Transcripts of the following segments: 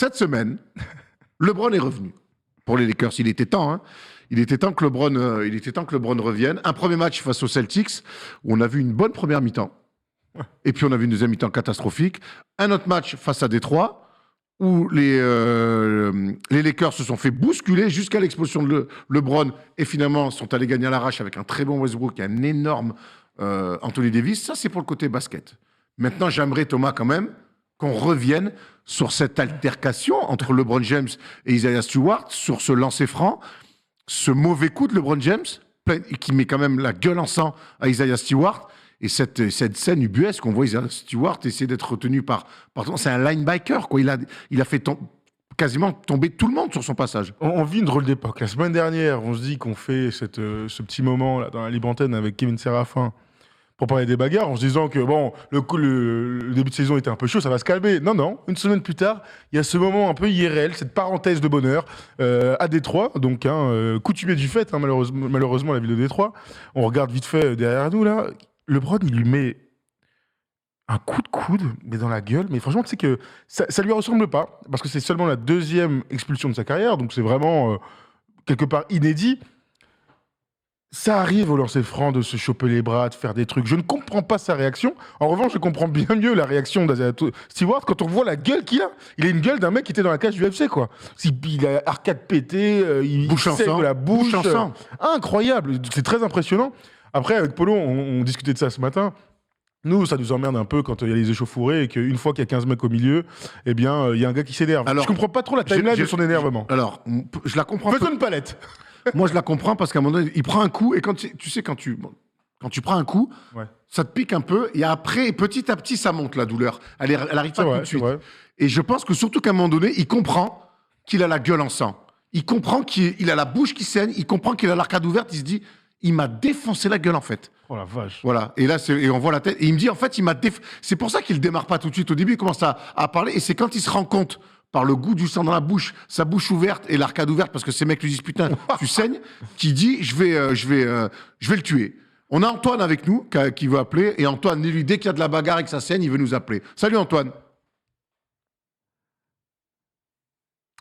Cette semaine, LeBron est revenu pour les Lakers. Il était temps, hein. Il était temps que LeBron revienne. Un premier match face aux Celtics où on a vu une bonne première mi-temps. Et puis on a vu une deuxième mi-temps catastrophique. Un autre match face à Détroit où les Lakers se sont fait bousculer jusqu'à l'explosion de LeBron et finalement sont allés gagner à l'arrache avec un très bon Westbrook et un énorme Anthony Davis. Ça, c'est pour le côté basket. Maintenant, j'aimerais, Thomas, quand même, qu'on revienne sur cette altercation entre LeBron James et Isaiah Stewart, sur ce lancer franc, ce mauvais coup de LeBron James, qui met quand même la gueule en sang à Isaiah Stewart, et cette scène ubuesque qu'on voit Isaiah Stewart essayer d'être retenu par c'est un linebacker, quoi. Il a fait quasiment tomber tout le monde sur son passage. On vit une drôle d'époque. La semaine dernière, on se dit qu'on fait ce petit moment là, dans la libre antenne avec Kevin Séraphin pour parler des bagarres, en se disant que bon, le début de saison était un peu chaud, ça va se calmer. Non, une semaine plus tard, il y a ce moment un peu IRL, cette parenthèse de bonheur à Détroit, donc coutumier du fait, hein, malheureusement la ville de Détroit. On regarde vite fait derrière nous là, LeBron il lui met un coup de coude, mais dans la gueule. Mais franchement, tu sais que ça lui ressemble pas, parce que c'est seulement la deuxième expulsion de sa carrière, donc c'est vraiment quelque part inédit. Ça arrive au lancer franc de se choper les bras, de faire des trucs. Je ne comprends pas sa réaction. En revanche, je comprends bien mieux la réaction d'Isaiah Stewart quand on voit la gueule qu'il a. Il a une gueule d'un mec qui était dans la cage du UFC, quoi. Il a arcade pété, il saigne de la bouche. Incroyable, c'est très impressionnant. Après, avec Polo, on discutait de ça ce matin. Nous, ça nous emmerde un peu quand il y a les échauffourées et qu'une fois qu'il y a 15 mecs au milieu, eh bien, il y a un gars qui s'énerve. Alors, je comprends pas trop la timeline de son énervement. Alors, je la comprends. Fais-toi une palette. Moi, je la comprends parce qu'à un moment donné, il prend un coup et quand tu prends un coup, ouais, ça te pique un peu et après, petit à petit, ça monte la douleur. Elle arrive pas tout de suite. Et je pense que surtout qu'à un moment donné, il comprend qu'il a la gueule en sang. Il comprend qu'il a la bouche qui saigne. Il comprend qu'il a l'arcade ouverte. Il se dit, il m'a défoncé la gueule en fait. Oh la vache. Voilà. Et là, on voit la tête. Et il me dit, en fait, c'est pour ça qu'il démarre pas tout de suite. Au début, il commence à parler. Et c'est quand il se rend compte, par le goût du sang dans la bouche, sa bouche ouverte et l'arcade ouverte, parce que ces mecs lui disent, putain, tu saignes, qui dit, je vais le tuer. On a Antoine avec nous, qui veut appeler. Et Antoine, lui, dès qu'il y a de la bagarre et que ça saigne, il veut nous appeler. Salut Antoine.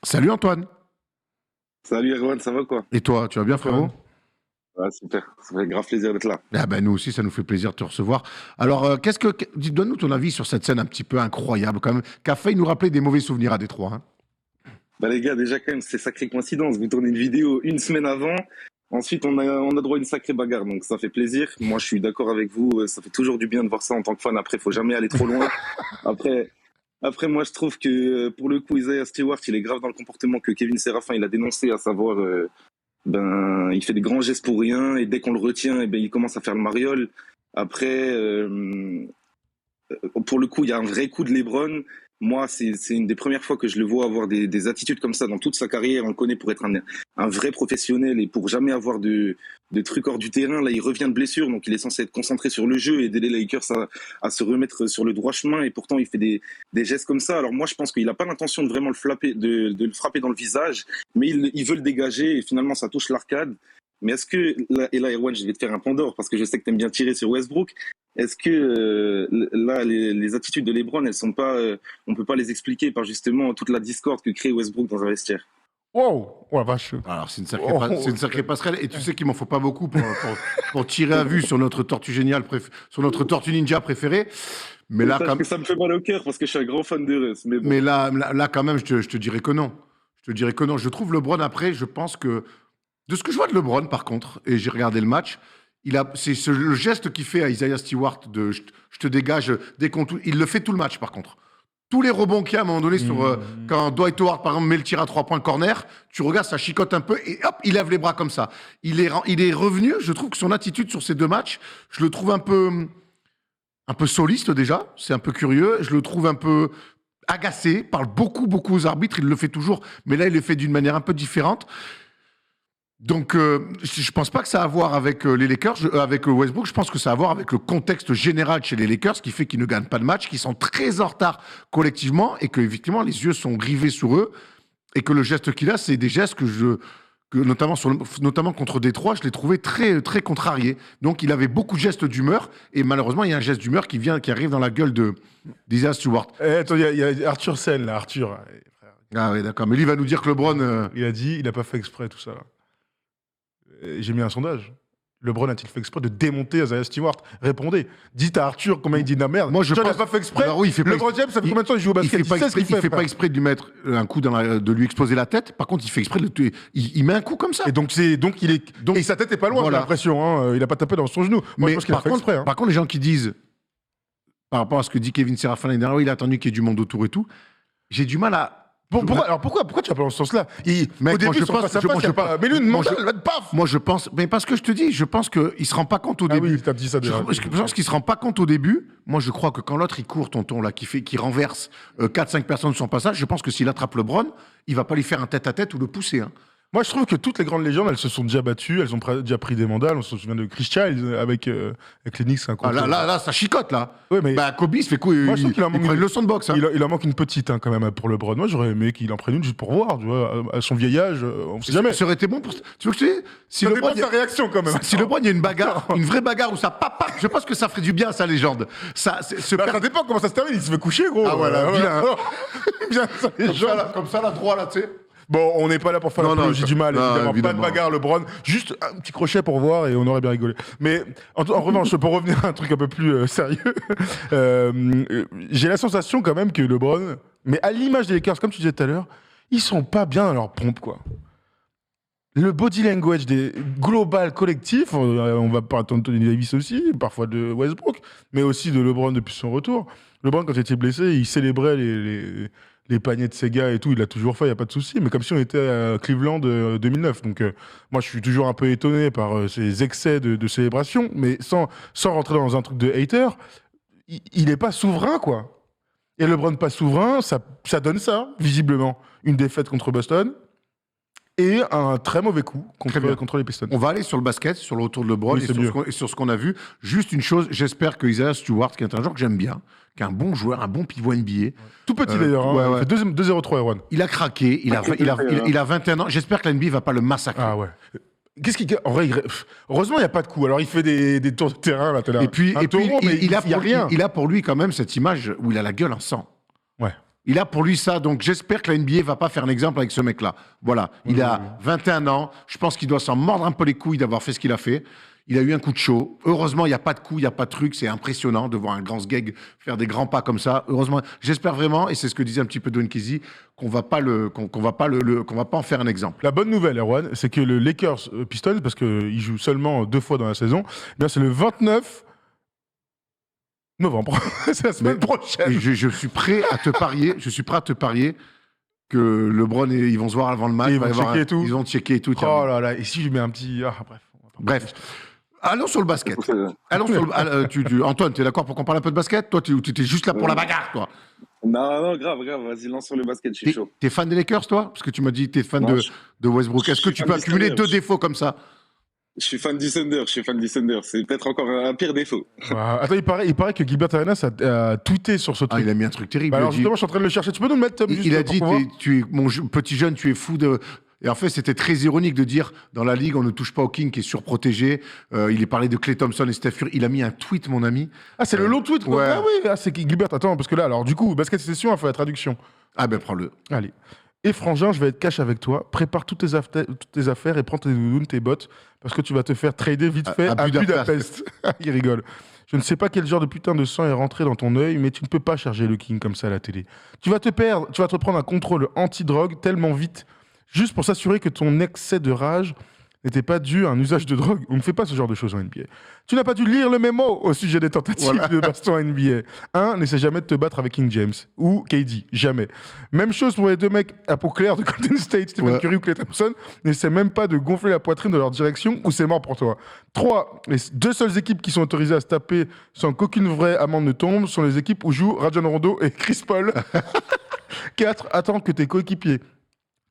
Salut Antoine. Salut Erwan, ça va quoi? Et toi, tu vas bien frérot? Ouais, super, ça fait grave plaisir d'être là. Ah ben nous aussi, ça nous fait plaisir de te recevoir. Alors, donne-nous ton avis sur cette scène un petit peu incroyable quand même, qui a failli nous rappeler des mauvais souvenirs à Détroit. Hein. Bah les gars, déjà quand même, c'est sacrée coïncidence. Vous tournez une vidéo une semaine avant, ensuite on a droit à une sacrée bagarre, donc ça fait plaisir. Moi, je suis d'accord avec vous, ça fait toujours du bien de voir ça en tant que fan. Après, faut jamais aller trop loin. Après, moi, je trouve que pour le coup, Isaiah Stewart, il est grave dans le comportement que Kevin Séraphin, il a dénoncé, à savoir... il fait des grands gestes pour rien et dès qu'on le retient, il commence à faire le mariole. Après, pour le coup, il y a un vrai coup de LeBron. Moi, c'est une des premières fois que je le vois avoir des attitudes comme ça dans toute sa carrière. On le connaît pour être un vrai professionnel et pour jamais avoir de trucs hors du terrain. Là, il revient de blessure, donc il est censé être concentré sur le jeu et aider les Lakers à se remettre sur le droit chemin. Et pourtant, il fait des gestes comme ça. Alors moi, je pense qu'il n'a pas l'intention de vraiment de le frapper dans le visage, mais il veut le dégager et finalement, ça touche l'arcade. Mais est-ce que, et là, Erwan, je vais te faire un Pandore parce que je sais que tu aimes bien tirer sur Westbrook. Est-ce que là, les attitudes de LeBron, elles sont pas, on peut pas les expliquer par justement toute la discorde que crée Westbrook dans un vestiaire? Wow, oh la vache. Alors c'est une sacrée passerelle et tu sais qu'il m'en faut pas beaucoup pour tirer à vue sur notre tortue géniale, sur notre tortue ninja préférée. Mais là, ça me fait mal au cœur parce que je suis un grand fan de Russ. Mais là, quand même, je te dirais que non. Je te dirais que non. Je trouve LeBron après, je pense que de ce que je vois de LeBron, par contre, et j'ai regardé le match, c'est le geste qu'il fait à Isaiah Stewart de je te dégage dès qu'on il le fait tout le match, par contre. Tous les rebonds qu'il y a à un moment donné quand Dwight Howard, par exemple, met le tir à 3 points corner, tu regardes, ça chicote un peu et hop, il lève les bras comme ça. Il est revenu, je trouve que son attitude sur ces deux matchs, je le trouve un peu soliste déjà, c'est un peu curieux, je le trouve un peu agacé, parle beaucoup aux arbitres, il le fait toujours, mais là, il le fait d'une manière un peu différente. Donc, je pense pas que ça a à voir avec les Lakers, avec Westbrook. Je pense que ça a à voir avec le contexte général chez les Lakers, qui fait qu'ils ne gagnent pas de match, qu'ils sont très en retard collectivement, et que effectivement les yeux sont rivés sur eux, et que le geste qu'il a, c'est des gestes notamment contre Détroit, je l'ai trouvé très très contrarié. Donc, il avait beaucoup de gestes d'humeur, et malheureusement, il y a un geste d'humeur qui arrive dans la gueule d'Isaiah Stewart. Attends, il y a Arthur Sen là, Arthur. Ah oui, d'accord. Mais lui, il va nous dire que LeBron... Il a dit, il n'a pas fait exprès, tout ça. Et j'ai mis un sondage. LeBron a-t-il fait exprès de démonter Isaiah Stewart? Répondez. Dites à Arthur comment il dit de la merde. Moi, je John pense- n'a pas fait exprès. Alors oui, il fait pas LeBron James, ça fait combien de temps qu'il joue au basket? Il fait pas sait ce exprès, qu'il il fait pas frère. exprès de lui mettre un coup de lui exploser la tête. Par contre, il fait exprès de le tuer. Il met un coup comme ça. Et donc, il est. Donc, et sa tête est pas loin, voilà. j'ai l'impression. Hein. Il a pas tapé dans son genou. Moi, je pense qu'il a par fait contre, exprès. Hein. par contre, les gens qui disent, par rapport à ce que dit Kevin Serafin l'année dernière, il a attendu qu'il y ait du monde autour et tout, j'ai du mal à... Pourquoi tu vas pas dans ce sens-là? Mec, au début, moi, je ils sont pense- face à je- face, moi, il y a je pas. pense- Mais lui, une moi, mentale, paf. Moi, je pense... Mais parce que je te dis, je pense qu'il se rend pas compte au Ah début. oui, t'as dit ça déjà. Je pense qu'il se rend pas compte au début. Moi, je crois que quand l'autre, il court, tonton, là, qui renverse 4-5 personnes sur son passage, je pense que s'il attrape LeBron, il va pas lui faire un tête-à-tête ou le pousser. Hein. Moi, je trouve que toutes les grandes légendes, elles se sont déjà battues, elles ont déjà pris des mandales. On se souvient de Chris Child avec les Knicks. Ah, là, ça chicote, là. Ouais, mais Bah, Kobe, il se fait quoi? Moi, je trouve qu'il en il manque prend une- une leçon de boxe. Hein. il en manque une petite quand même pour LeBron. Moi, j'aurais aimé qu'il en prenne une juste pour voir. Tu vois, à son vieil âge, on sait jamais. Ça aurait été bon pour... Tu veux que je te dise si Ça LeBron, dépend de sa réaction quand même. si LeBron, il y a une bagarre, une vraie bagarre où ça papa, je pense que ça ferait du bien, sa légende. Ça Ça dépend comment ça se termine. Il se fait coucher, gros. Ah, voilà, vilain. Bien, ça, les gens. comme ça, là, droit, là, tu sais. Bon, on n'est pas là pour faire Non, l'apologie non, du mal, non, évidemment. évidemment. Pas de bagarre, LeBron. Juste un petit crochet pour voir et on aurait bien rigolé. Mais en revanche, pour revenir à un truc un peu plus sérieux, j'ai la sensation quand même que LeBron, mais à l'image des Lakers, comme tu disais tout à l'heure, ils sont pas bien dans leur pompe, quoi. Le body language des global collectif, on va parler d'Anthony Davis aussi, parfois de Westbrook, mais aussi de LeBron depuis son retour. LeBron, quand il était blessé, il célébrait les paniers de Sega et tout, il l'a toujours fait, il n'y a pas de souci, mais comme si on était à Cleveland 2009. Donc moi, je suis toujours un peu étonné par ces excès de célébration, mais sans rentrer dans un truc de hater, il n'est pas souverain, quoi. Et LeBron pas souverain, ça donne ça, visiblement. Une défaite contre Boston et un très mauvais coup contre les Pistons. On va aller sur le basket, sur le retour de LeBron Oui, et sur ce qu'on a vu. Juste une chose, j'espère que Isaiah Stewart, qui est un joueur que j'aime bien, qui est un bon joueur, un bon pivot NBA, Tout petit d'ailleurs, hein. ouais, ouais. Il fait 2-0-3 Erwan. il a craqué, il a 21 ans. J'espère que la NBA va pas le massacrer. Ah ouais. En vrai, heureusement, il n'y a pas de coup. Alors, il fait des tours de terrain, là, t'es là. Et puis, Un taureau, mais il a y a rien. il a pour lui quand même cette image où il a la gueule en sang. Ouais. Il a pour lui ça, donc j'espère que la NBA va pas faire un exemple avec ce mec-là. Voilà, il a 21 ans, je pense qu'il doit s'en mordre un peu les couilles d'avoir fait ce qu'il a fait. Il a eu un coup de chaud. Heureusement, il n'y a pas de coup, il n'y a pas de truc. C'est impressionnant de voir un grand sgeg faire des grands pas comme ça. Heureusement, j'espère vraiment, et c'est ce que disait un petit peu Dwayne Casey, qu'on va pas en faire un exemple. La bonne nouvelle, Erwan, c'est que le Lakers Pistons, parce qu'il joue seulement 2 fois dans la saison, eh bien, c'est le 29 novembre. C'est la semaine prochaine. Et je suis prêt à te parier. Je suis prêt à te parier que LeBron et ils vont se voir avant le match. Et ils il va vont y avoir checker et tout. Ils vont checker et tout. Oh là là, et si je lui mets un petit. Ah, bref. Bref. Allons sur le basket. Allons sur le... Antoine, tu es d'accord pour qu'on parle un peu de basket? Toi, tu étais juste là pour la bagarre, toi. Non, grave, vas-y, lance sur le basket, je suis chaud. T'es fan des Lakers, toi? Parce que tu m'as dit que t'es fan Non, de Westbrook. Est-ce que je tu suis peux fan accumuler d'Islander. 2 défauts comme ça? Je suis fan du Thunder, c'est peut-être encore un pire défaut. Ah, attends, il paraît que Gilbert Arenas a tweeté sur ce Ah, truc. il a mis un truc terrible. Bah alors il a dit- justement, je suis en train de le chercher. Tu peux nous le mettre, Tom, juste il a pour dit, qu'on voit tu es, petit jeune, tu es fou de... Et en fait, c'était très ironique de dire, dans la Ligue, on ne touche pas au King qui est surprotégé. Il est parlé de Klay Thompson et Steph Curry. Il a mis un tweet, mon ami. Ah, c'est le long tweet, quoi. Ouais. Ah oui, c'est Gilbert. Attends, parce que là, alors du coup, Basket Session a fait la traduction. Ah ben, prends-le. Allez. Et Frangin, je vais être cash avec toi. Prépare toutes tes affaires et prends tes doudounes, tes bottes, parce que tu vas te faire trader vite fait à Budapest. Il rigole. Je ne sais pas quel genre de putain de sang est rentré dans ton œil, mais tu ne peux pas charger le King comme ça à la télé. Tu vas te perdre, tu vas te prendre un contrôle anti-drogue tellement vite, juste pour s'assurer que ton excès de rage n'était pas dû à un usage de drogue. On ne fait pas ce genre de choses en NBA. Tu n'as pas dû lire le mémo au sujet des tentatives de baston en NBA. N'essaie jamais de te battre avec King James ou KD. Jamais. Même chose pour les 2 mecs à peau claire de Golden State, Stephen Curry ou Klay Thompson. N'essaie même pas de gonfler la poitrine dans leur direction ou c'est mort pour toi. 3. Les 2 seules équipes qui sont autorisées à se taper sans qu'aucune vraie amende ne tombe sont les équipes où jouent Rajon Rondo et Chris Paul. 4. Attends que tes coéquipiers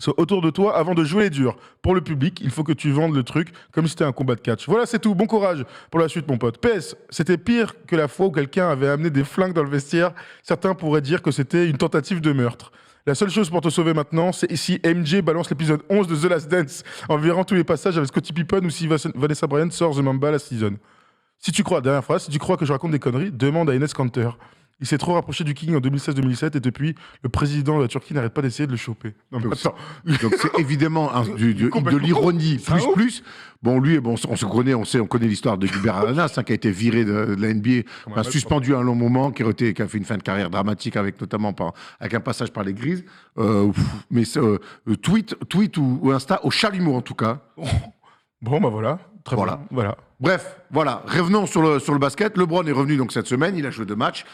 soient autour de toi avant de jouer les durs. Pour le public, il faut que tu vendes le truc comme si c'était un combat de catch. Voilà, c'est tout. Bon courage pour la suite, mon pote. PS, c'était pire que la fois où quelqu'un avait amené des flingues dans le vestiaire. Certains pourraient dire que c'était une tentative de meurtre. La seule chose pour te sauver maintenant, c'est si MJ balance l'épisode 11 de The Last Dance en virant tous les passages avec Scottie Pippen ou si Vanessa Bryant sort The Mamba la season. Si tu crois, dernière phrase, si tu crois que je raconte des conneries, demande à Enes Kanter. Il s'est trop rapproché du King en 2016-2017 et depuis, le président de la Turquie n'arrête pas d'essayer de le choper. Non, mais Donc, attends. Donc c'est évidemment de Complètement. l'ironie C'est un ouf. plus. Bon, lui, bon, on connaît l'histoire de Gilbert Arenas, qui a été viré de la NBA, Comme un enfin, mec, suspendu à un long moment, qui a fait une fin de carrière dramatique avec notamment avec un passage par les Grises. Mais tweet ou Insta au chalumeau en tout cas. Bon, bah voilà. Très Voilà. bien. Voilà. Bref, voilà, revenons sur le basket. LeBron est revenu donc cette semaine, il a joué 2 matchs.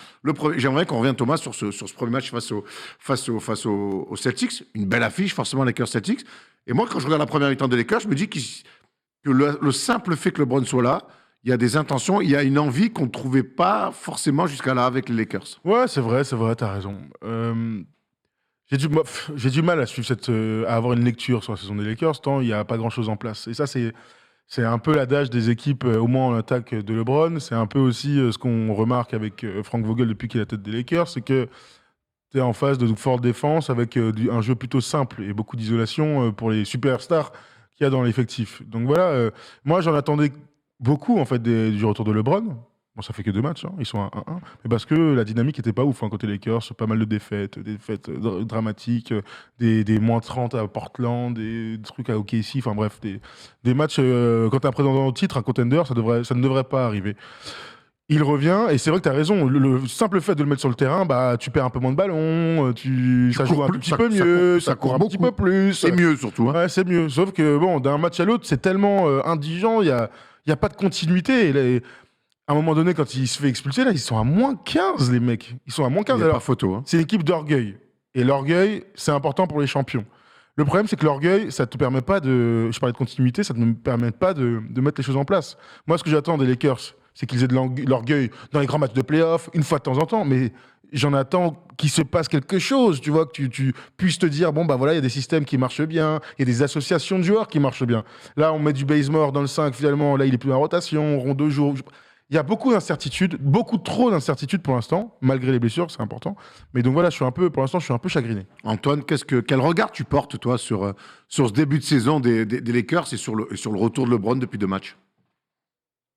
J'aimerais qu'on revienne, Thomas, sur ce premier match face aux Celtics. Une belle affiche, forcément, Lakers-Celtics. Et moi, quand je regarde la première mi-temps des Lakers, je me dis que le simple fait que LeBron soit là, il y a des intentions, il y a une envie qu'on ne trouvait pas forcément jusqu'à là avec les Lakers. Ouais, c'est vrai, t'as raison. J'ai du mal à suivre à avoir une lecture sur la saison des Lakers, tant il n'y a pas grand-chose en place. Et ça, c'est un peu l'adage des équipes, au moins en attaque de LeBron. C'est un peu aussi ce qu'on remarque avec Frank Vogel depuis qu'il est à la tête des Lakers, c'est que tu es en face de fortes défenses avec un jeu plutôt simple et beaucoup d'isolation pour les superstars qu'il y a dans l'effectif. Donc voilà, moi j'en attendais beaucoup en fait du retour de LeBron. Bon, ça fait que 2 matchs, hein. Ils sont à 1-1. Mais parce que la dynamique était pas ouf côté Lakers, pas mal de défaites, dramatiques, des moins 30 à Portland, des trucs à OKC, enfin bref, des matchs, quand t'as un prétendant au titre, un contender, ça ne devrait pas arriver. Il revient, et c'est vrai que tu as raison, le simple fait de le mettre sur le terrain, bah, tu perds un peu moins de ballons, ça joue un petit peu mieux, ça court un petit peu plus. C'est mieux surtout. Hein. Ouais, c'est mieux. Sauf que, bon, d'un match à l'autre, c'est tellement indigent, il y a pas de continuité. Et là, à un moment donné, quand il se fait expulser, là, ils sont à moins 15, les mecs. Ils sont à moins 15. Il n'y a Alors, pas photo. Hein. c'est une équipe d'orgueil. Et l'orgueil, c'est important pour les champions. Le problème, c'est que l'orgueil, ça te permet pas de... Je parlais de continuité, ça ne me permet pas de mettre les choses en place. Moi, ce que j'attends des Lakers, c'est qu'ils aient de l'orgueil dans les grands matchs de play-off, une fois de temps en temps, mais j'en attends qu'il se passe quelque chose, tu vois, que tu puisses te dire, bon, bah voilà, il y a des systèmes qui marchent bien, il y a des associations de joueurs qui marchent bien. Là, on met du Bazemore dans le 5, finalement, là, il est plus en rotation, on rompt 2 jours... Il y a beaucoup d'incertitudes, beaucoup trop d'incertitudes pour l'instant, malgré les blessures, c'est important. Mais donc voilà, pour l'instant, je suis un peu chagriné. Antoine, quel regard tu portes, toi, sur ce début de saison des Lakers et sur le retour de LeBron depuis 2 matchs?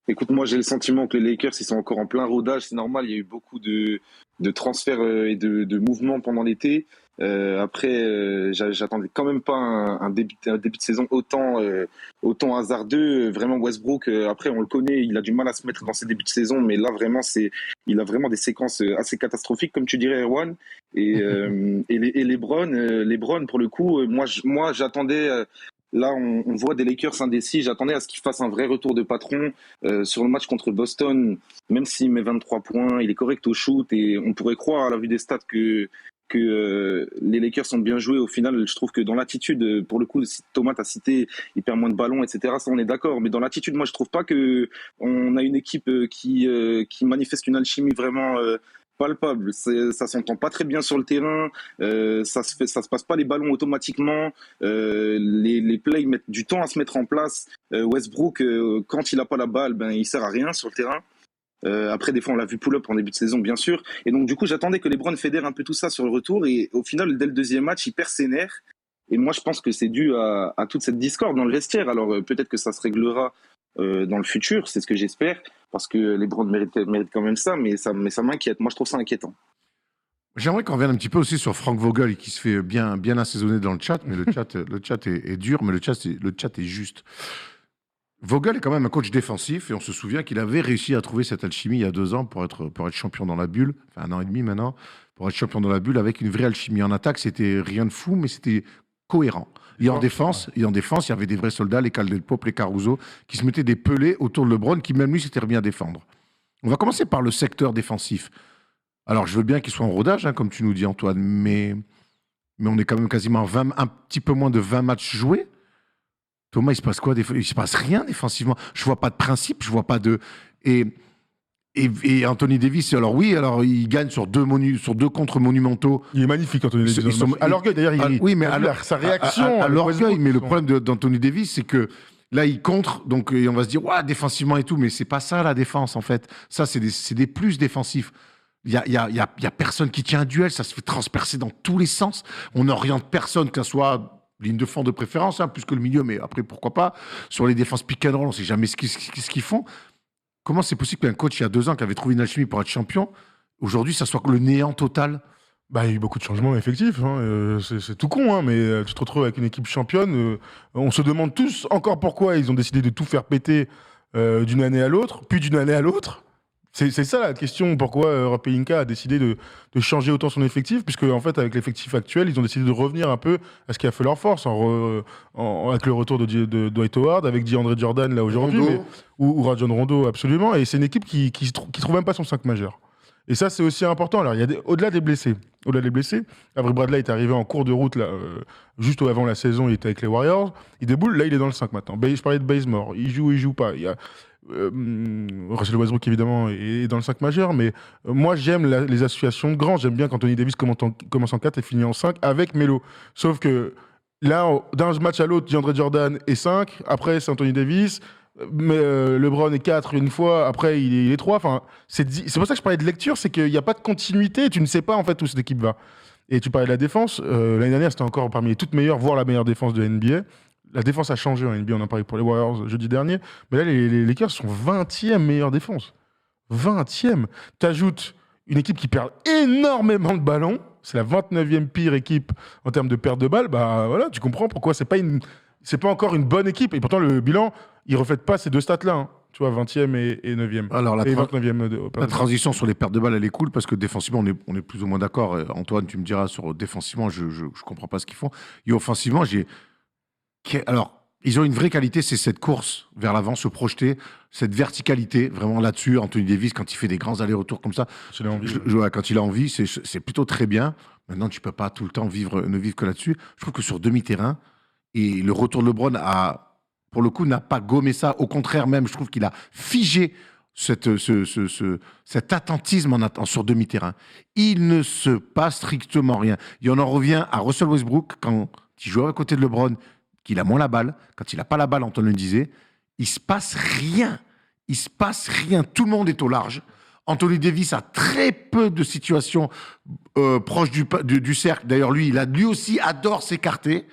Écoute, moi j'ai le sentiment que les Lakers ils sont encore en plein rodage, c'est normal, il y a eu beaucoup de transferts et de mouvements pendant l'été. Après, j'attendais quand même pas un début de saison autant hasardeux. Vraiment Westbrook, après on le connaît, il a du mal à se mettre dans ses débuts de saison, mais là vraiment il a vraiment des séquences assez catastrophiques comme tu dirais Erwan. Et LeBron pour le coup, moi j'attendais. Là, on voit des Lakers indécis. J'attendais à ce qu'il fasse un vrai retour de patron sur le match contre Boston. Même s'il met 23 points, il est correct au shoot et on pourrait croire à la vue des stats que les Lakers sont bien joués. Au final, je trouve que dans l'attitude, pour le coup, si Thomas t'a cité, il perd moins de ballons, etc. Ça, on est d'accord. Mais dans l'attitude, moi, je trouve pas que on a une équipe qui manifeste une alchimie vraiment palpable. Ça s'entend pas très bien sur le terrain. Ça se passe pas les ballons automatiquement. Les plays mettent du temps à se mettre en place. Westbrook, quand il a pas la balle, ben il sert à rien sur le terrain. Après, des fois, on l'a vu pull-up en début de saison, bien sûr. Et donc, du coup, j'attendais que LeBron fédère un peu tout ça sur le retour. Et au final, dès le deuxième match, il perd ses nerfs. Et moi, je pense que c'est dû à toute cette discorde dans le vestiaire. Alors, peut-être que ça se réglera dans le futur, c'est ce que j'espère, parce que LeBron mérite quand même ça, mais ça m'inquiète. Moi, je trouve ça inquiétant. J'aimerais qu'on revienne un petit peu aussi sur Frank Vogel, qui se fait bien assaisonner dans le chat, mais le chat est dur, mais le chat est juste. Vogel est quand même un coach défensif, et on se souvient qu'il avait réussi à trouver cette alchimie il y a 2 ans pour être champion dans la bulle, enfin 1 an et demi maintenant, pour être champion dans la bulle avec une vraie alchimie. En attaque, c'était rien de fou, mais c'était cohérent. Et en défense, il y avait des vrais soldats, les Caldwell Pope, les Caruso, qui se mettaient des pelés autour de LeBron, qui même lui s'était remis à défendre. On va commencer par le secteur défensif. Alors, je veux bien qu'il soit en rodage, hein, comme tu nous dis, Antoine, mais on est quand même quasiment un petit peu moins de 20 matchs joués. Thomas, il se passe quoi? Il se passe rien défensivement. Je vois pas de principe, je vois pas de... Et Anthony Davis, alors il gagne sur 2 contres monumentaux. Il est magnifique, Anthony Davis. À l'orgueil, d'ailleurs, oui, mais sa réaction... À l'orgueil, mais le problème d'Anthony Davis, c'est que là, il contre, donc et on va se dire, ouais, défensivement et tout, mais c'est pas ça la défense, en fait. Ça, c'est des plus défensifs. Il y a personne qui tient un duel, ça se fait transpercer dans tous les sens. On n'oriente personne, que ce soit ligne de fond de préférence, hein, plus que le milieu, mais après, pourquoi pas. Sur les défenses pick and roll, on ne sait jamais ce qu'ils font. Comment c'est possible qu'un coach, il y a 2 ans, qui avait trouvé une alchimie pour être champion, aujourd'hui, ça soit le néant total. Bah, il y a eu beaucoup de changements effectifs, hein, c'est tout con, hein, mais tu te retrouves avec une équipe championne. On se demande tous encore pourquoi ils ont décidé de tout faire péter d'une année à l'autre, puis d'une année à l'autre. C'est ça la question, pourquoi Pelinka a décidé de changer autant son effectif, puisque en fait avec l'effectif actuel, ils ont décidé de revenir un peu à ce qui a fait leur force, avec le retour de Dwight Howard, avec DeAndre Jordan là aujourd'hui, Rondo. ou Rajon Rondo absolument, et c'est une équipe qui trouve même pas son 5 majeur. Et ça, c'est aussi important. Alors, il y a au-delà des blessés, Avery Bradley est arrivé en cours de route, là, juste avant la saison, il était avec les Warriors. Il déboule, là, il est dans le 5 maintenant. Je parlais de Bazemore, il joue pas. Il y a Russell Westbrook, évidemment, est dans le 5 majeur, mais moi, j'aime les associations de grands. J'aime bien qu'Anthony Davis commence en 4 et finit en 5 avec Melo. Sauf que là, d'un match à l'autre, DeAndre Jordan est 5, après, c'est Anthony Davis. Mais LeBron est 4 une fois, après il est 3. Enfin, c'est pour ça que je parlais de lecture, c'est qu'il n'y a pas de continuité et tu ne sais pas en fait où cette équipe va. Et tu parlais de la défense, l'année dernière c'était encore parmi les toutes meilleures, voire la meilleure défense de NBA. La défense a changé en NBA, on en parlait pour les Warriors jeudi dernier. Mais là, les Lakers sont 20e meilleure défense. 20e. T'ajoutes une équipe qui perd énormément de ballons, c'est la 29e pire équipe en termes de perte de balles, bah voilà, tu comprends pourquoi c'est pas encore une bonne équipe. Et pourtant, le bilan, il ne reflète pas ces deux stats-là. Hein. Tu vois, 20e et 9e. Alors, et 29e. La transition sur les pertes de balles, elle est cool parce que défensivement, on est plus ou moins d'accord. Antoine, tu me diras, sur défensivement, je ne comprends pas ce qu'ils font. Et offensivement, alors, ils ont une vraie qualité, c'est cette course vers l'avant, se projeter, cette verticalité, vraiment là-dessus. Anthony Davis, quand il fait des grands allers-retours comme ça, quand il a envie, c'est plutôt très bien. Maintenant, tu ne peux pas tout le temps ne vivre que là-dessus. Je trouve que sur demi-terrain, et le retour de LeBron pour le coup, n'a pas gommé ça. Au contraire, même, je trouve qu'il a figé cet attentisme sur demi-terrain. Il ne se passe strictement rien. Et on en revient à Russell Westbrook, quand il joue à côté de LeBron, qu'il a moins la balle. Quand il n'a pas la balle, Antoine le disait, il ne se passe rien. Il ne se passe rien. Tout le monde est au large. Anthony Davis a très peu de situations proches du cercle. D'ailleurs, lui aussi adore s'écarter.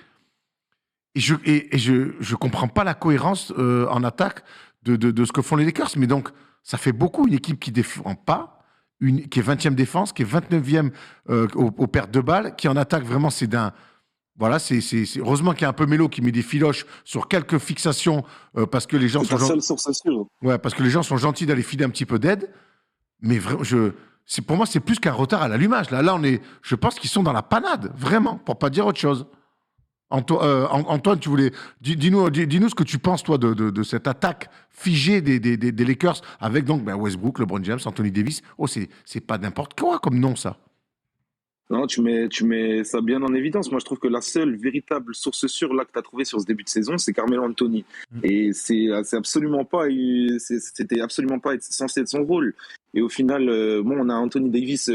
Et je comprends pas la cohérence en attaque de ce que font les Lakers. Mais donc, ça fait beaucoup. Une équipe qui défend pas, qui est 20e défense, qui est 29e aux pertes de balles, qui en attaque vraiment, c'est d'un... Voilà, c'est heureusement qu'il y a un peu Melo qui met des filoches sur quelques fixations parce que les gens sont seule source sûre. Ouais, parce que les gens sont gentils d'aller filer un petit peu d'aide. Mais vraiment, pour moi, c'est plus qu'un retard à l'allumage. Là, je pense qu'ils sont dans la panade, vraiment, pour pas dire autre chose. Antoine, tu voulais. Dis-nous ce que tu penses, toi, de cette attaque figée des Lakers avec donc Westbrook, LeBron James, Anthony Davis. Oh, c'est pas n'importe quoi comme nom, ça. Non, tu mets ça bien en évidence. Moi, je trouve que la seule véritable source sûre là que tu as trouvé sur ce début de saison, c'est Carmelo Anthony. Et c'était absolument pas censé être son rôle. Et au final, on a Anthony Davis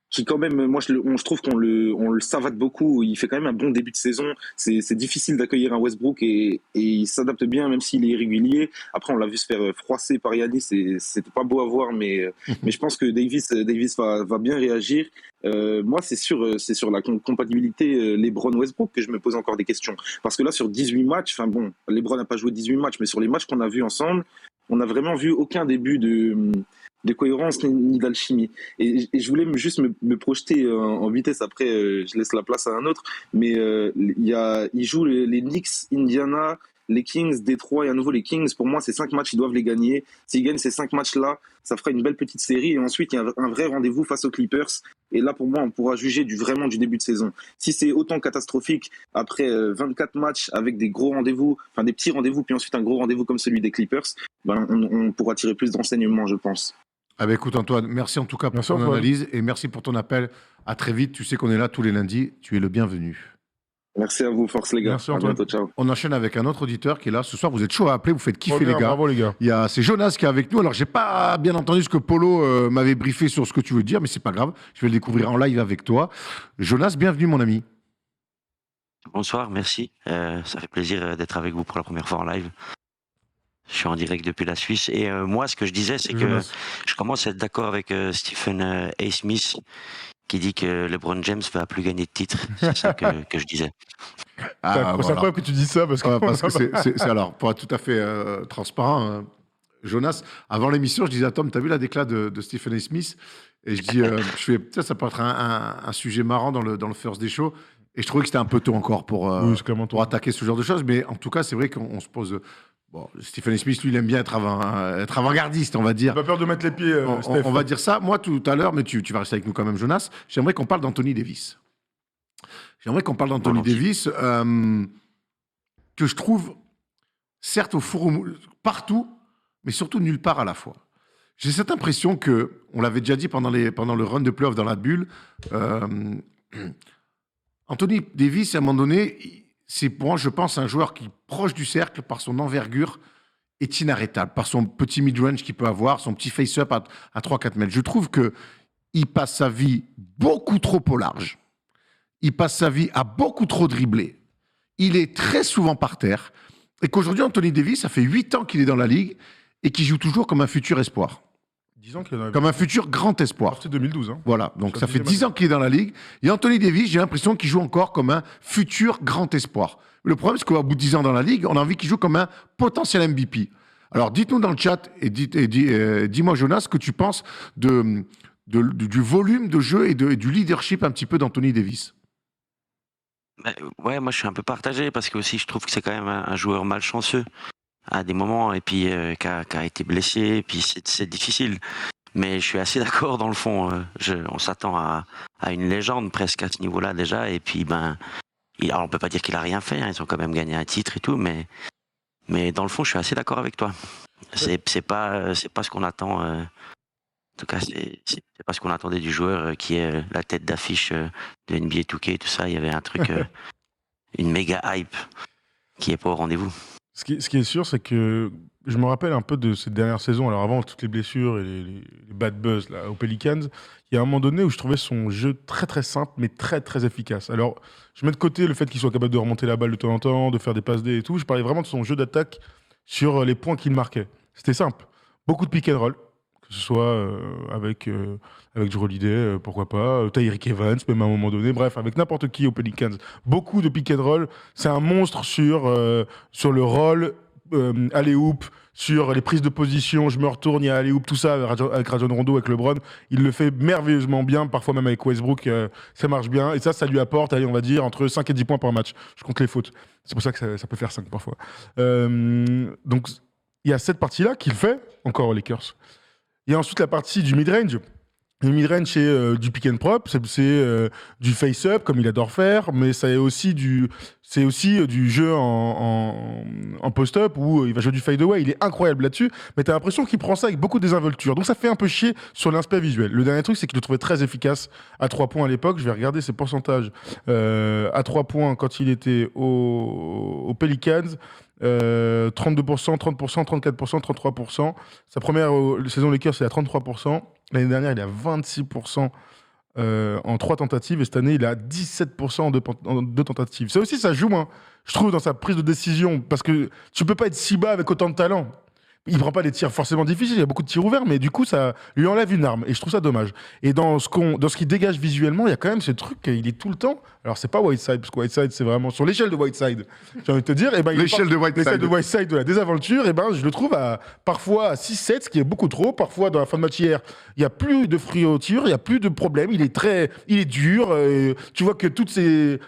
qui quand même, moi je trouve qu'on le savate beaucoup. Il fait quand même un bon début de saison. C'est difficile d'accueillir un Westbrook et il s'adapte bien même s'il est irrégulier. Après on l'a vu se faire froisser par Giannis, c'était pas beau à voir, mais je pense que Davis va bien réagir. Moi c'est sur la compatibilité LeBron-Westbrook que je me pose encore des questions. Parce que là sur 18 matchs, LeBron n'a pas joué 18 matchs, mais sur les matchs qu'on a vus ensemble, on n'a vraiment vu aucun début de cohérence ni d'alchimie. Et je voulais juste me projeter en vitesse, après je laisse la place à un autre, mais il joue les Knicks, Indiana, les Kings, Détroit et à nouveau les Kings. Pour moi, ces 5 matchs, ils doivent les gagner. S'ils gagnent ces 5 matchs-là, ça fera une belle petite série et ensuite il y a un vrai rendez-vous face aux Clippers. Et là, pour moi, on pourra juger vraiment du début de saison. Si c'est autant catastrophique après 24 matchs avec des gros rendez-vous, des petits rendez-vous, puis ensuite un gros rendez-vous comme celui des Clippers, on pourra tirer plus d'enseignements, je pense. Écoute Antoine, merci en tout cas pour ton analyse et merci pour ton appel. À très vite, tu sais qu'on est là tous les lundis, tu es le bienvenu. Merci à vous, force les gars. Merci Antoine. À bientôt, ciao. On enchaîne avec un autre auditeur qui est là. Ce soir, vous êtes chaud à appeler, vous faites kiffer les gars. Bravo les gars. C'est Jonas qui est avec nous. Alors, j'ai pas bien entendu ce que Polo m'avait briefé sur ce que tu veux dire, mais c'est pas grave. Je vais le découvrir en live avec toi. Jonas, bienvenue mon ami. Bonsoir, merci. Ça fait plaisir d'être avec vous pour la première fois en live. Je suis en direct depuis la Suisse. Et moi, ce que je disais, c'est que je commence à être d'accord avec Stephen A. Smith, qui dit que LeBron James ne va plus gagner de titre. C'est ça que je disais. C'est incroyable que tu dis ça. Parce que alors, pour être tout à fait transparent, Jonas, avant l'émission, je disais à Tom, t'as vu la déclat de Stephen A. Smith? Et je dis, ça peut être un sujet marrant dans le First Day Show. Et je trouvais que c'était un peu tôt encore pour attaquer ce genre de choses. Mais en tout cas, c'est vrai qu'on se pose. Bon, Stephen A. Smith, lui, il aime bien être avant-gardiste, on va dire. Pas peur de mettre les pieds, on va dire ça. Moi, tout à l'heure, mais tu vas rester avec nous quand même, Jonas. J'aimerais qu'on parle d'Anthony Davis. Davis, que je trouve, certes, au forum, partout, mais surtout nulle part à la fois. J'ai cette impression que, on l'avait déjà dit pendant le run de playoff dans la bulle, Anthony Davis, à un moment donné, c'est pour moi, je pense, un joueur qui, proche du cercle, par son envergure, est inarrêtable, par son petit mid-range qu'il peut avoir, son petit face-up à 3-4 mètres. Je trouve qu'il passe sa vie beaucoup trop au large. Il passe sa vie à beaucoup trop dribbler. Il est très souvent par terre. Et qu'aujourd'hui, Anthony Davis, ça fait 8 ans qu'il est dans la ligue et qu'il joue toujours comme un futur espoir. 10 ans qu'il en a... Comme un futur grand espoir. C'est 2012. Hein. Voilà, donc ça fait 10 ans qu'il est dans la ligue. Et Anthony Davis, j'ai l'impression qu'il joue encore comme un futur grand espoir. Le problème, c'est qu'au bout de 10 ans dans la ligue, on a envie qu'il joue comme un potentiel MVP. Alors, dites-nous dans le chat et dis-moi, Jonas, ce que tu penses du volume de jeu et du leadership un petit peu d'Anthony Davis. Ouais, moi je suis un peu partagé parce que aussi je trouve que c'est quand même un joueur malchanceux à des moments et puis qui a été blessé et puis c'est difficile. Mais je suis assez d'accord dans le fond. On s'attend à une légende presque à ce niveau-là déjà et puis alors on peut pas dire qu'il a rien fait. Ils ont quand même gagné un titre et tout, mais dans le fond je suis assez d'accord avec toi. C'est pas ce qu'on attend. En tout cas, c'est pas ce qu'on attendait du joueur qui est la tête d'affiche de NBA 2K et tout ça. Il y avait un truc, une méga hype qui est pas au rendez-vous. Ce qui est sûr, c'est que je me rappelle un peu de cette dernière saison. Alors avant toutes les blessures et les bad buzz là, aux Pelicans, il y a un moment donné où je trouvais son jeu très très simple mais très très efficace. Alors je mets de côté le fait qu'il soit capable de remonter la balle de temps en temps, de faire des passes D et tout. Je parlais vraiment de son jeu d'attaque sur les points qu'il marquait. C'était simple. Beaucoup de pick and roll. Que ce soit avec Drew Holiday, pourquoi pas, Tyreke Evans, même à un moment donné, bref, avec n'importe qui aux Pelicans. Beaucoup de pick and roll. C'est un monstre sur le roll, alley-oop, sur les prises de position, je me retourne, il y a alley-oop, tout ça, avec Rajon Rondo, avec LeBron. Il le fait merveilleusement bien, parfois même avec Westbrook, ça marche bien. Et ça lui apporte, allez, on va dire, entre 5 et 10 points par match. Je compte les fautes. C'est pour ça que ça peut faire 5 parfois. Donc, il y a cette partie-là qu'il fait, encore aux Lakers. Il y a ensuite la partie du mid-range. Le mid-range, c'est du pick and pop, c'est du face-up, comme il adore faire, mais c'est aussi du jeu en post-up où il va jouer du fade-away. Il est incroyable là-dessus, mais tu as l'impression qu'il prend ça avec beaucoup de désinvolture. Donc ça fait un peu chier sur l'aspect visuel. Le dernier truc, c'est qu'il le trouvait très efficace à 3 points à l'époque. Je vais regarder ses pourcentages à 3 points quand il était aux Pelicans. 32%, 30%, 34%, 33%. Sa première saison Lakers, c'est à 33%. L'année dernière, il est à 26% en 3 tentatives. Et cette année, il est à 17% en 2 tentatives. Ça aussi, ça joue, hein, je trouve, dans sa prise de décision. Parce que tu peux pas être si bas avec autant de talent. Il prend pas des tirs forcément difficiles, il y a beaucoup de tirs ouverts, mais du coup, ça lui enlève une arme. Et je trouve ça dommage. Et dans ce qu'il dégage visuellement, il y a quand même ce truc, il est tout le temps. Alors, c'est pas Whiteside, parce que Whiteside, c'est vraiment sur l'échelle de Whiteside. J'ai envie de te dire. Et l'échelle de Whiteside de la désaventure, et je le trouve parfois à 6-7, ce qui est beaucoup trop. Parfois, dans la fin de match hier, il n'y a plus de friotures, il n'y a plus de problème. Il est dur. Tu vois que toutes ces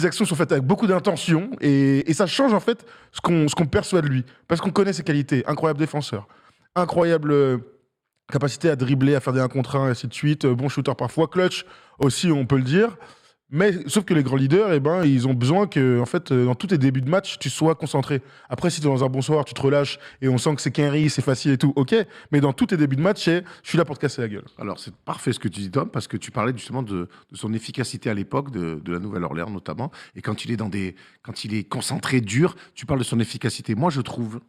actions sont faites avec beaucoup d'intention et ça change en fait ce qu'on perçoit de lui. Parce qu'on connaît ses qualités. Incroyable défenseur. Incroyable capacité à dribbler, à faire des 1 contre 1 et ainsi de suite. Bon shooter parfois. Clutch aussi, on peut le dire. Mais sauf que les grands leaders, ils ont besoin que, en fait, dans tous tes débuts de match, tu sois concentré. Après, si tu es dans un bon soir, tu te relâches et on sent que c'est Kenry, c'est facile et tout, ok. Mais dans tous tes débuts de match, je suis là pour te casser la gueule. Alors, c'est parfait ce que tu dis, Tom, parce que tu parlais justement de son efficacité à l'époque, de la Nouvelle-Orléans notamment. Et quand il est concentré, dur, tu parles de son efficacité. Moi, je trouve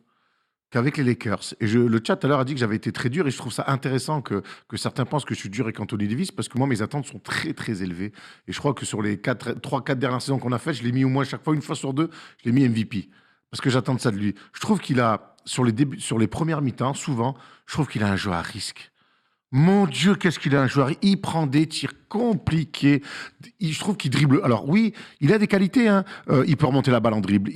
qu'avec les Lakers, et le chat tout à l'heure a dit que j'avais été très dur, et je trouve ça intéressant que certains pensent que je suis dur avec Anthony Davis, parce que moi, mes attentes sont très, très élevées. Et je crois que sur les 3-4 dernières saisons qu'on a faites, je l'ai mis au moins chaque fois, une fois sur 2, je l'ai mis MVP. Parce que j'attends de ça de lui. Je trouve qu'il a, sur les premières mi-temps, souvent, je trouve qu'il a un jeu à risque. Mon Dieu, qu'est-ce qu'il a un joueur. Il prend des tirs compliqués. Je trouve qu'il dribble. Alors oui, il a des qualités. Hein. Il peut remonter la balle en dribble.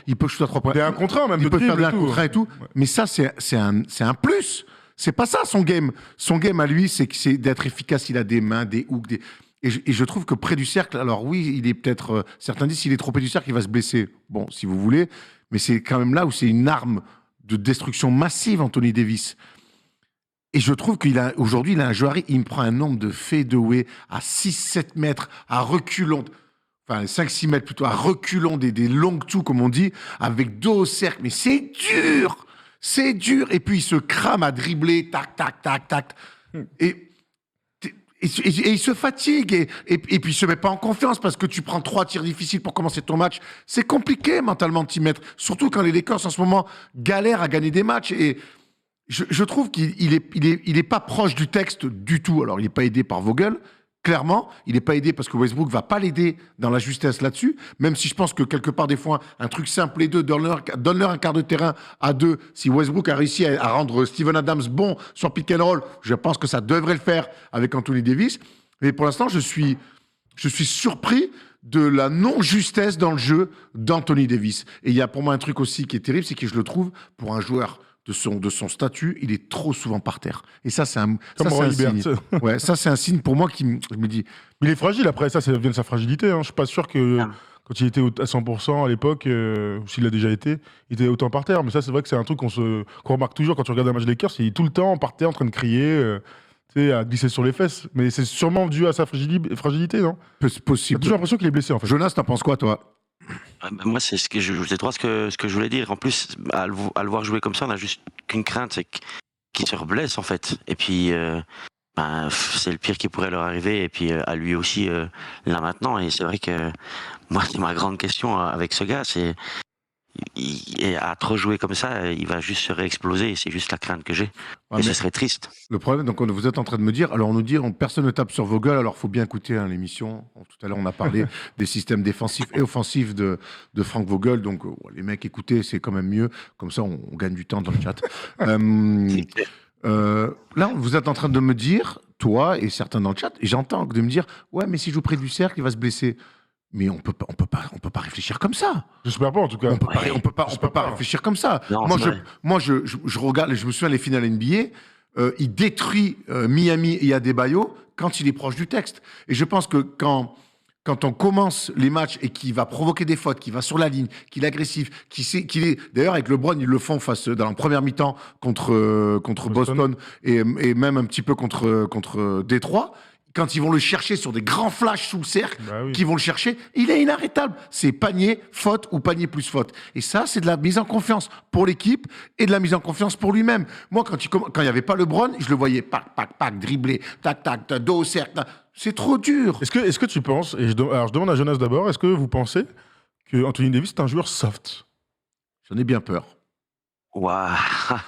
Il peut shooter à 3 points. Des 1 contre 1 même. Il peut faire des 1 et tout. contre 1 et tout. Ouais. Mais ça, c'est un plus. C'est pas ça son game. Son game à lui, c'est d'être efficace. Il a des mains, des hooks. Et je trouve que près du cercle, alors oui, il est peut-être. Certains disent s'il est trop près du cercle, il va se blesser. Bon, si vous voulez. Mais c'est quand même là où c'est une arme de destruction massive, Anthony Davis. Et je trouve qu'aujourd'hui, il a un joueur, il me prend un nombre de fadeaway à 6-7 mètres, à reculons, enfin 5-6 mètres plutôt, à reculons des long two, comme on dit, avec dos au cercle. Mais c'est dur! C'est dur! Et puis il se crame à dribbler, tac, tac, tac, tac. Et il se fatigue. Et puis il se met pas en confiance parce que tu prends 3 tirs difficiles pour commencer ton match. C'est compliqué mentalement de t'y mettre. Surtout quand les Lakers en ce moment galèrent à gagner des matchs. Et je trouve qu'il est pas proche du texte du tout. Alors, il n'est pas aidé par Vogel, clairement. Il n'est pas aidé parce que Westbrook va pas l'aider dans la justesse là-dessus. Même si je pense que quelque part, des fois, un truc simple, les deux, donne-leur un quart de terrain à 2. Si Westbrook a réussi à rendre Steven Adams bon sur pick and roll, je pense que ça devrait le faire avec Anthony Davis. Mais pour l'instant, je suis surpris de la non-justesse dans le jeu d'Anthony Davis. Et il y a pour moi un truc aussi qui est terrible, c'est que je le trouve, pour un joueur de son statut, il est trop souvent par terre. Et ça, c'est un signe. Ouais, ça, c'est un signe pour moi qui je me dis. Mais il est fragile après, ça vient de sa fragilité. Hein. Je suis pas sûr que quand il était à 100% à l'époque, ou s'il a déjà été, il était autant par terre. Mais ça, c'est vrai que c'est un truc qu'on remarque toujours quand tu regardes un match des Lakers, il est tout le temps par terre en train de crier, à glisser sur les fesses. Mais c'est sûrement dû à sa fragilité, non? Possible. J'ai toujours l'impression qu'il est blessé, en fait. Jonas, t'en penses quoi, toi? Moi, c'est ce que je voulais dire. En plus, à le voir jouer comme ça, on a juste qu'une crainte, c'est qu'il se reblesse, en fait. Et puis, c'est le pire qui pourrait leur arriver. Et puis, à lui aussi, là maintenant. Et c'est vrai que moi, c'est ma grande question avec ce gars, c'est à trop jouer comme ça, il va juste se réexploser. Et c'est juste la crainte que j'ai. Et ce serait triste. Le problème, donc vous êtes en train de me dire, alors on nous dit, personne ne tape sur Vogel, alors il faut bien écouter l'émission. Tout à l'heure, on a parlé des systèmes défensifs et offensifs de Frank Vogel. Donc les mecs, écoutez, c'est quand même mieux. Comme ça, on gagne du temps dans le chat. Là, vous êtes en train de me dire, toi et certains dans le chat, et j'entends de me dire, ouais, mais s'il joue près du cercle, il va se blesser. Mais on peut pas réfléchir comme ça. J'espère pas, en tout cas. On peut pas réfléchir comme ça. Non, moi, je regarde, je me souviens les finales NBA, il détruit Miami et Adebayo quand il est proche du texte. Et je pense que quand on commence les matchs et qu'il va provoquer des fautes, qu'il va sur la ligne, qu'il est agressif, qu'il est... D'ailleurs, avec LeBron, ils le font dans la première mi-temps contre Boston et même un petit peu contre Détroit. Quand ils vont le chercher sur des grands flashs sous le cercle, qui vont le chercher, il est inarrêtable. C'est panier, faute ou panier plus faute. Et ça, c'est de la mise en confiance pour l'équipe et de la mise en confiance pour lui-même. Moi, quand il n'y avait pas LeBron, je le voyais pac, dribbler, tac, dos au cercle. C'est trop dur. Est-ce que tu penses, alors je demande à Jonas d'abord, est-ce que vous pensez que Anthony Davis est un joueur soft? J'en ai bien peur. Waouh.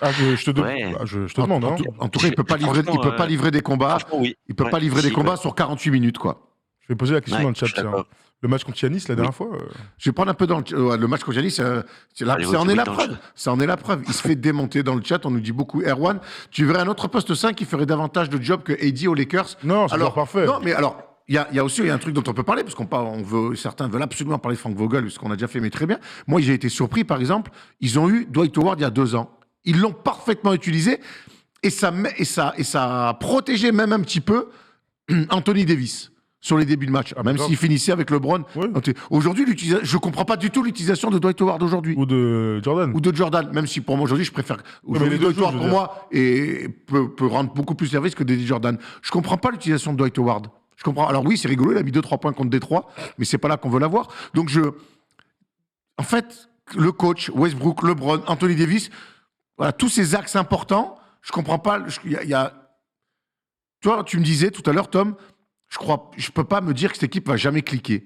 Je te demande. En tout cas, il peut pas livrer des combats. Oui. Il peut pas livrer des combats sur 48 minutes, quoi. Je vais poser la question dans le chat. Le match contre Giannis, la dernière fois. Je vais prendre un peu dans le match contre Giannis. Ça en est la preuve. Ça en est la preuve. Il se fait démonter dans le chat. On nous dit beaucoup. Erwan, tu verrais un autre poste 5 qui ferait davantage de job que AD aux Lakers. Non, c'est parfait. Non, mais alors. Il y a aussi un truc dont on peut parler, parce certains veulent absolument parler de Frank Vogel, ce qu'on a déjà fait, mais très bien. Moi, j'ai été surpris, par exemple, ils ont eu Dwight Howard il y a 2 ans. Ils l'ont parfaitement utilisé, et ça a protégé même un petit peu Anthony Davis sur les débuts de match, même s'il finissait avec LeBron. Ouais. Aujourd'hui, je ne comprends pas du tout l'utilisation de Dwight Howard aujourd'hui. Ou de Jordan. Même si pour moi, aujourd'hui, je préfère... Aujourd'hui, Dwight Howard, pour moi, peut rendre beaucoup plus service que Dennis Jordan. Je ne comprends pas l'utilisation de Dwight Howard. Je comprends. Alors oui, c'est rigolo, il a mis 2-3 points contre Détroit, mais c'est pas là qu'on veut l'avoir. Donc en fait, le coach, Westbrook, LeBron, Anthony Davis, voilà, tous ces axes importants, je comprends pas. Toi, tu me disais tout à l'heure, Tom, je peux pas me dire que cette équipe va jamais cliquer.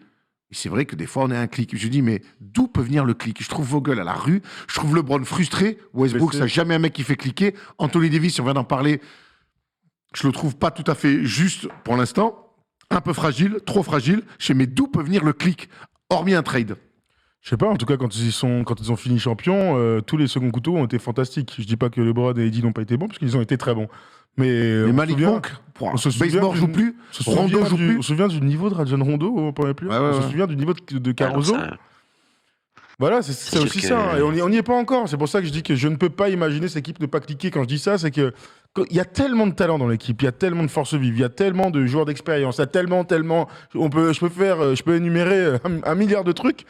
Et c'est vrai que des fois, on est un clic. Je dis, mais d'où peut venir le clic? Je trouve Vogel à la rue, je trouve LeBron frustré, Westbrook, ça n'a jamais un mec qui fait cliquer. Anthony Davis, on vient d'en parler, je le trouve pas tout à fait juste pour l'instant. Un peu fragile, trop fragile. Mais d'où peut venir le clic, hormis un trade? Je sais pas, en tout cas, quand ils ont fini champions, tous les seconds couteaux ont été fantastiques. Je dis pas que LeBron et Eddie n'ont pas été bons, parce qu'ils ont été très bons. Mais Malik Monk, Bazemore joue plus, Rondo joue plus. On se souvient du niveau de Rajon Rondo, on parlait plus. On se souvient du niveau de Caruso. Voilà, c'est aussi ça. Et on n'y est pas encore. C'est pour ça que je dis que je ne peux pas imaginer cette équipe ne pas cliquer. Quand je dis ça, c'est que il y a tellement de talent dans l'équipe, il y a tellement de force vive, il y a tellement de joueurs d'expérience, il y a tellement. Je peux énumérer un milliard de trucs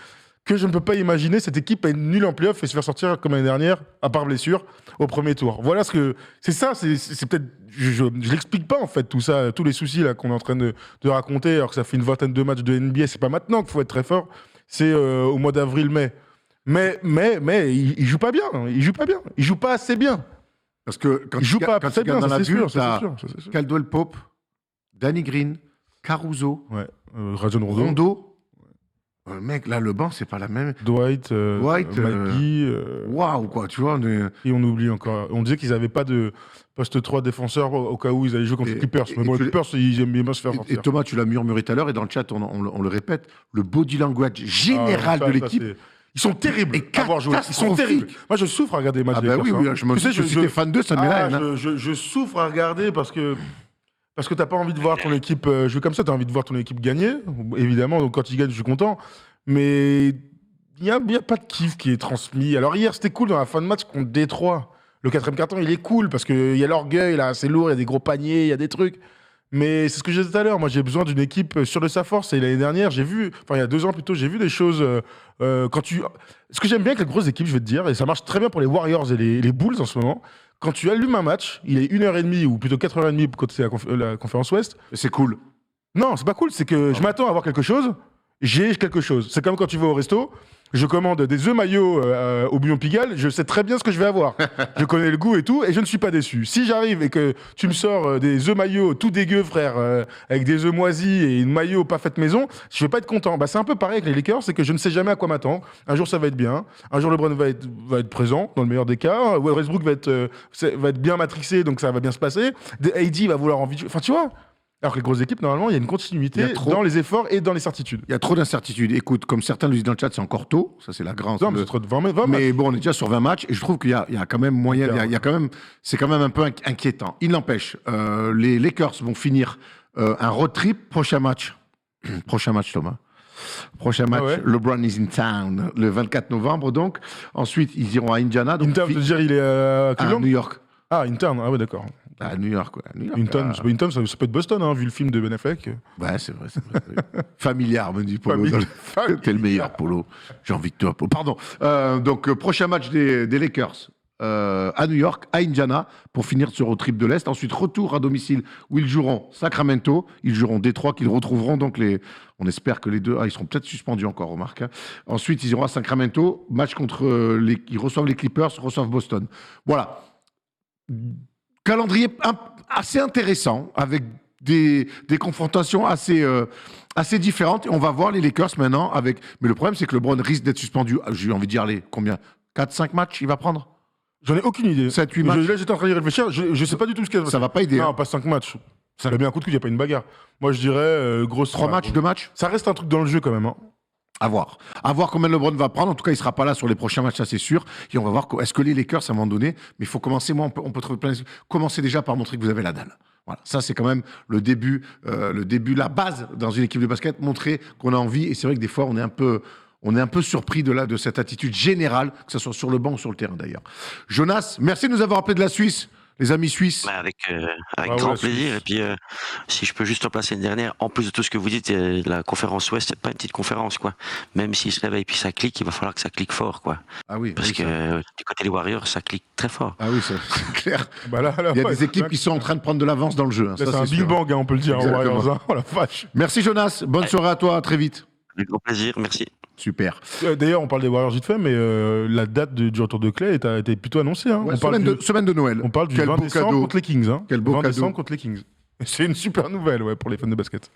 que je ne peux pas imaginer cette équipe être nulle en playoff et se faire sortir comme l'année dernière, à part blessure, au premier tour. Voilà ce que. C'est ça, c'est peut-être. Je l'explique pas en fait, tout ça, tous les soucis là qu'on est en train de raconter, alors que ça fait une vingtaine de matchs de NBA, c'est pas maintenant qu'il faut être très fort. C'est au mois d'avril-mai. Mais il joue pas bien. Il joue pas bien. Il joue pas assez bien. Parce que quand il joue pas assez bien, dans la bulle, t'as Caldwell Pope, Danny Green, Caruso, Rajon Rondo. Mec, là, le banc, c'est pas la même. Dwight, Maggie. Waouh, quoi, tu vois. Et on oublie encore. On disait qu'ils n'avaient pas de poste 3 défenseur au cas où ils allaient jouer contre les Clippers. Mais bon, les Clippers, ils aiment bien se faire sortir. Et Thomas, tu l'as murmuré tout à l'heure, et dans le chat, on le répète, le body language général de l'équipe. Ils sont terribles à voir jouer. Ils sont terribles. Moi, je souffre à regarder les matchs des Clippers. Je suis fan d'eux, ça me met là. Je souffre à regarder parce que t'as pas envie de voir ton équipe jouer comme ça, t'as envie de voir ton équipe gagner, évidemment, donc quand ils gagnent, je suis content. Mais il n'y a pas de kiff qui est transmis. Alors hier, c'était cool dans la fin de match contre Détroit. Le 4e carton, il est cool parce qu'il y a l'orgueil, là, c'est lourd, il y a des gros paniers, il y a des trucs. Mais c'est ce que je disais tout à l'heure, moi j'ai besoin d'une équipe sûre de sa force. Et l'année dernière, il y a 2 ans plutôt, j'ai vu des choses. Ce que j'aime bien avec les grosses équipes, je vais te dire, et ça marche très bien pour les Warriors et les Bulls en ce moment, quand tu allumes un match, il est 1h30 ou plutôt 4h30 quand c'est la conférence Ouest. C'est cool. Non, c'est pas cool, c'est que je m'attends à avoir quelque chose, j'ai quelque chose. C'est comme quand tu vas au resto, je commande des œufs maillots au bouillon Pigalle, je sais très bien ce que je vais avoir. Je connais le goût et tout, et je ne suis pas déçu. Si j'arrive et que tu me sors des œufs maillots tout dégueux, frère, avec des œufs moisis et une maillot pas faite maison, je vais pas être content. Bah, c'est un peu pareil avec les Lakers, c'est que je ne sais jamais à quoi m'attendre. Un jour ça va être bien, un jour LeBron va être présent, dans le meilleur des cas. Westbrook va être bien matrixé, donc ça va bien se passer. AD va vouloir envie de... Enfin, tu vois. Alors que les grosses équipes, normalement, il y a une continuité dans les efforts et dans les certitudes. Il y a trop d'incertitudes. Écoute, comme certains le disent dans le chat, c'est encore tôt. Ça, c'est la grande. Non, mais c'est trop de 20 matchs. Mais bon, on est déjà sur 20 matchs et je trouve qu'il y a quand même moyen. C'est quand même un peu inquiétant. Il n'empêche, les Lakers vont finir un road trip. Prochain match, Thomas. Prochain match, LeBron is in town, le 24 novembre, donc. Ensuite, ils iront à Indiana. Donc Inter, tu veux dire, il est à New York. Ah, Interne, ah ouais, d'accord. À New York, quoi. Hinton, ça peut être Boston, hein, vu le film de Ben Affleck. Ouais, c'est vrai. Familiar, me dit Polo. T'es le meilleur, Polo. J'ai envie de toi, Polo. Pardon. Donc, prochain match des Lakers à New York, à Indiana, pour finir ce road trip de l'Est. Ensuite, retour à domicile où ils joueront Sacramento. Ils joueront Détroit, qu'ils retrouveront. Donc, on espère que les deux... ils seront peut-être suspendus encore, remarque. Hein. Ensuite, ils iront à Sacramento. Match contre... Ils reçoivent les Clippers, reçoivent Boston. Voilà. Calendrier assez intéressant, avec des confrontations assez différentes. Et on va voir les Lakers maintenant avec... Mais le problème, c'est que LeBron risque d'être suspendu. J'ai envie de dire, combien 4-5 matchs il va prendre? J'en ai aucune idée. 7-8 matchs. Là, j'étais en train d'y réfléchir. Je sais pas du tout ce qu'il y a. Ça va pas aider. Non, pas 5 matchs. Ça va bien un coup de coup, il n'y a pas une bagarre. Moi, je dirais grosse... 3 matchs, 2 matchs. Ça reste un truc dans le jeu quand même. Hein. À voir. À voir combien LeBron va prendre. En tout cas, il ne sera pas là sur les prochains matchs, ça c'est sûr. Et on va voir, est-ce que les Lakers, à un moment donné, mais il faut commencer, on peut trouver plein de... Commencez déjà par montrer que vous avez la dalle. Voilà. Ça, c'est quand même le début, la base dans une équipe de basket, montrer qu'on a envie. Et c'est vrai que des fois, on est un peu surpris de cette attitude générale, que ce soit sur le banc ou sur le terrain d'ailleurs. Jonas, merci de nous avoir appelé de la Suisse. Les amis suisses. Avec grand plaisir. Et puis, si je peux juste en placer une dernière, en plus de tout ce que vous dites, la conférence Ouest, c'est pas une petite conférence, quoi. Même s'il se réveille puis ça clique, il va falloir que ça clique fort, quoi. Ah oui. Parce que du côté des Warriors, ça clique très fort. Ah oui, c'est clair. Là, il y a des équipes qui sont en train de prendre de l'avance dans le jeu. Hein. Là, c'est un big bang, hein, on peut le dire, aux Warriors. Hein. Oh la vache. Merci Jonas. Bonne soirée à toi. À très vite. Avec grand plaisir. Merci. Super. D'ailleurs, on parle des Warriors vite fait, mais la date du retour de Clay a été plutôt annoncée. Hein. Ouais, semaine de Noël. On parle du 20 décembre contre les Kings. Hein. Quel beau 20 cadeau. décembre contre les Kings. C'est une super nouvelle pour les fans de basket.